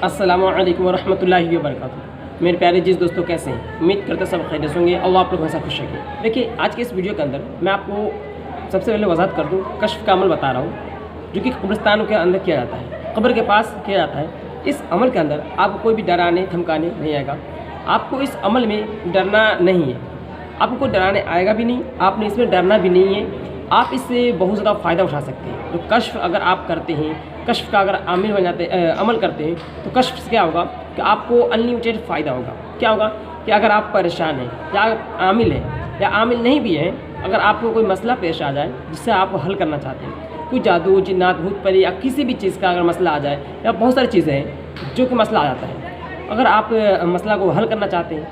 अस्सलामु अलैकुम वरहमतुल्लाहि वबरकातुहू। मेरे प्यारे जिस दोस्तों कैसे हैं, उम्मीद करते सब खैरियत होंगे। अल्लाह आप लोग हमेशा खुश रखे। देखिए, आज के इस वीडियो के अंदर मैं आपको सबसे पहले वजाहत कर दूँ, कश्फ का अमल बता रहा हूँ जो कि कब्रिस्तानों के अंदर किया जाता है, कब्र के पास किया जाता है। इस अमल के अंदर आपको कोई भी डराने धमकाने नहीं आएगा। आपको इस अमल में डरना नहीं है, आपको कोई डराने आएगा भी नहीं, आपने इसमें डरना भी नहीं है। आप इससे बहुत ज़्यादा फ़ायदा उठा सकते हैं। तो कश्फ अगर आप करते हैं, कश्फ का अगर आमिल बन जाते अमल करते हैं, तो कश्फ से क्या होगा कि आपको अनलिमिटेड फ़ायदा होगा। क्या होगा कि अगर आप परेशान हैं या आमिल हैं या आमिल नहीं भी हैं, अगर आपको कोई मसला पेश आ जाए जिससे आप हल करना चाहते हैं, कोई जादू जिन्नात भूत परी या किसी भी चीज़ का अगर मसला आ जाए, या बहुत सारी चीज़ें हैं जो कि मसला आ जाता है, अगर आप मसला को हल करना चाहते हैं,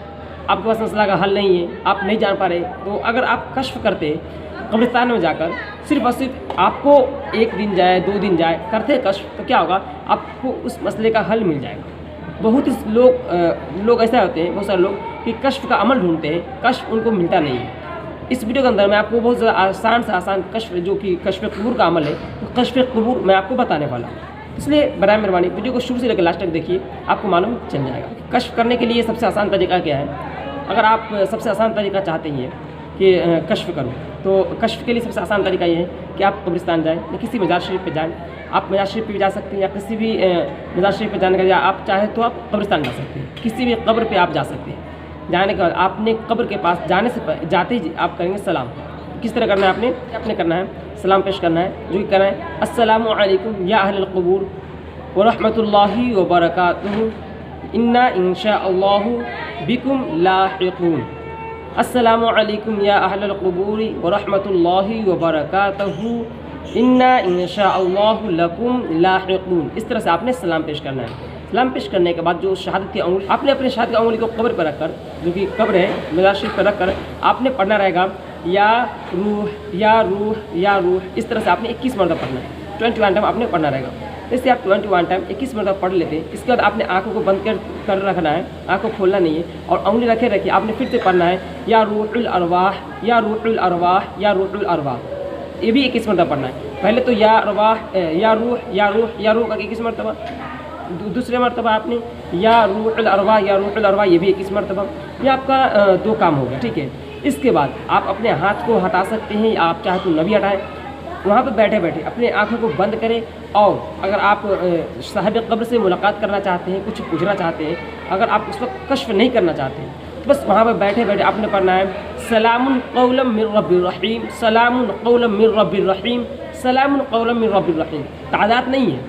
आपके पास मसला का हल नहीं है, आप नहीं जान पा रहे, तो अगर आप कश्फ करते हैं कब्रिस्तान में जाकर, सिर्फ और सिर्फ आपको एक दिन जाए 2 दिन जाए करते हैं कश्फ, तो क्या होगा आपको उस मसले का हल मिल जाएगा। बहुत ही लोग ऐसे होते हैं, बहुत सारे लोग कि कश्फ का अमल ढूंढते हैं, कश्फ उनको मिलता नहीं है। इस वीडियो के अंदर मैं आपको बहुत ज़्यादा आसान से आसान कश्फ जो कि कश्फ क़ुबूर का अमल है, तो कश्फ क़ुबूर मैं आपको बताने वाला हूँ। इसलिए बराए मेहरबानी वीडियो को शुरू से लेकर लास्ट तक देखिए, आपको मालूम चल जाएगा। कश्फ करने के लिए सबसे आसान तरीका क्या है। अगर आप सबसे आसान तरीका चाहते हैं कि कश्फ करूँ, तो कश्फ के लिए सबसे आसान तरीका ये है कि आप कब्रिस्तान जाएँ या किसी मज़ार शरीफ पे जाएँ। आप मज़ार शरीफ पे भी जा सकते हैं, या किसी भी मज़ार शरीफ पे जाने का, या आप चाहे तो आप कब्रिस्तान जा सकते हैं, किसी भी कब्र पे आप जा सकते हैं। जाने के बाद आपने कब्र के पास जाते ही आप करेंगे सलाम। किस तरह करना है, आपने करना है सलाम पेश करना है, जो कि करना है अस्सलामु अलैकुम या अहलल क़ुबूर व रहमतुल्लाहि व बरकातुहू इन्ना इंशाअल्लाहु बिकुम लाहिक़ून। अस्सलामु अलैकुम या अहलल क़ुबूर व रहमतुल्लाहि व बरकातुहू इन्ना इंशाअल्लाहु लकुम लाहिक़ून। इस तरह से आपने सलाम पेश करना है। सलाम पेश करने के बाद जो शहादत की अंगुली, आपने अपने शहादत की अंगुली को कब्र पर रखकर, जो कि कब्र है मज़ार शरीफ पर रखकर, आपने पढ़ना रहेगा या रूह या रूह या रूह। इस तरह से आपने 21 मरतबा पढ़ना है, 21 टाइम आपने पढ़ना रहेगा। इससे आप 21 टाइम 21 मरतबा पढ़ लेते हैं। इसके बाद आपने आँखों को बंद कर रखना है, आँख को खोलना नहीं है, और अंगुली रखे आपने फिर से पढ़ना है या रूहुल अरवाह या रूहुल अरवाह या रूहुल अरवाह। ये भी 21 मरतबा पढ़ना है। पहले तो या अरवाह या रूह या रूह या रूह का 21 मरतबा, दूसरे मरतबा आपने या रूहुल अरवाह या रूहुल अरवाह, ये भी 21 मरतबा। ये आपका 2 काम हो गया, ठीक है। इसके बाद आप अपने हाथ को हटा सकते हैं, या आप चाहे तो न भी हटाएं। वहाँ पर बैठे बैठे अपने आँखों को बंद करें, और अगर आप साहिब कब्र से मुलाकात करना चाहते हैं, कुछ पूछना चाहते हैं, अगर आप उस वक्त कश्फ नहीं करना चाहते हैं, तो बस वहाँ पर बैठे बैठे आपने पढ़ना है सलामुन कौलम मिर रब्बिर रहीम, सलामुन कौलम मिर रब्बिर रहीम, सलामुन कौलम मिर रब्बिर रहीम। तादाद नहीं है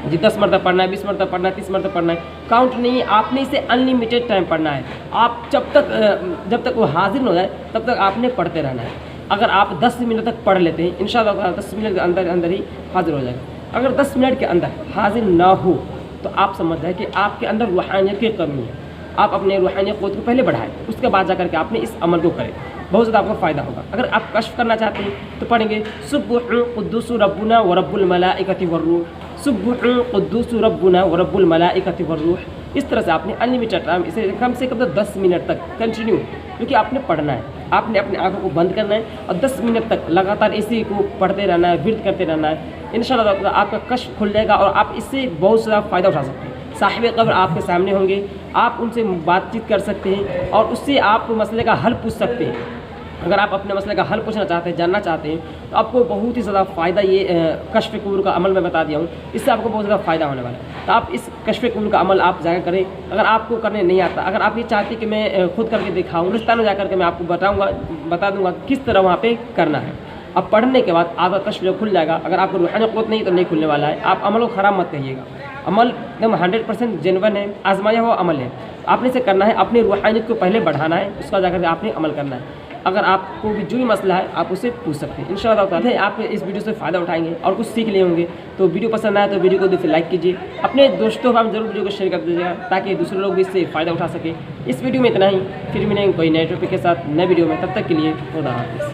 जी 10 मरतबा पढ़ना है, 20 मरतबा पढ़ना है, 30 मरतबा पढ़ना है, काउंट नहीं है। आपने इसे अनलिमिटेड टाइम पढ़ना है। आप जब तक वो हाजिर हो जाए तब तक आपने पढ़ते रहना है। अगर आप 10 मिनट तक पढ़ लेते हैं, इंशाअल्लाह 10 मिनट के अंदर ही हाजिर हो जाएगा। अगर 10 मिनट के अंदर हाजिर ना हो, तो आप समझ जाए कि आपके अंदर रूहानियत की कमी है। आप अपने रूहानी क़ुव्वत को पहले बढ़ाएं, उसके बाद जाकर के आपने इस अमल को करें, बहुत ज़्यादा आपको फ़ायदा होगा। अगर आप कश्फ करना चाहते हैं तो पढ़ेंगे सुब्बुहुन क़ुद्दूसु रब्बुना व रब्बुल मलाइकति वर्रूह, सुब्बुहुन क़ुद्दूसु रब्बुना व रब्बुल मलाइकति वर्रूह। इस तरह से आपने अनलिमिटेड टाइम, इसे कम से कम 10 मिनट तक कंटिन्यू, क्योंकि आपने पढ़ना है, आपने अपने आँखों को बंद करना है और 10 मिनट तक लगातार इसी को पढ़ते रहना है, विर्द करते रहना है। इंशाअल्लाह आपका कश्फ खुल जाएगा और आप इससे बहुत ज़्यादा फ़ायदा उठा सकते हैं। साहिब कब्र आपके सामने होंगे, आप उनसे बातचीत कर सकते हैं और उससे आप मसले का हल पूछ सकते हैं। अगर आप अपने मसले का हल पूछना चाहते हैं, जानना चाहते हैं, तो आपको बहुत ही ज़्यादा फ़ायदा ये कश्फ क़ुबूर का अमल मैं बता दिया हूँ, इससे आपको बहुत ज़्यादा फ़ायदा होने वाला है। तो आप इस कश्फ क़ुबूर का अमल आप जाकर करें। अगर आपको करने नहीं आता, अगर आप ये चाहते कि मैं खुद करके दिखाऊँ, कब्रिस्तान में जाकर के मैं आपको बता दूँगा किस तरह वहाँ पर करना है। अब पढ़ने के बाद आपका कश्फ जो खुल जाएगा। अगर आपको रूहानी क़ुव्वत नहीं तो नहीं खुलने वाला है। आप अमल को ख़राब मत कहिएगा, अमल एकदम 100% जेन्युइन है, आजमाया हुआ अमल है। आपने इसे करना है, अपनी रूहानियत को पहले बढ़ाना है, उसका जाकर आपने अमल करना है। अगर आपको भी जो भी मसला है आप उससे पूछ सकते हैं। इंशाअल्लाह आप इस वीडियो से फ़ायदा उठाएंगे और कुछ सीख लिए होंगे। तो वीडियो पसंद आए तो वीडियो को देखिए लाइक कीजिए, अपने दोस्तों को जरूर वीडियो को शेयर कर दीजिएगा, ताकि दूसरे लोग भी इससे फ़ायदा उठा सकें। इस वीडियो में इतना ही, फिर मिलेंगे कोई नए टॉपिक के साथ नए वीडियो में। तब तक के लिए खुदा हाफ़िज़।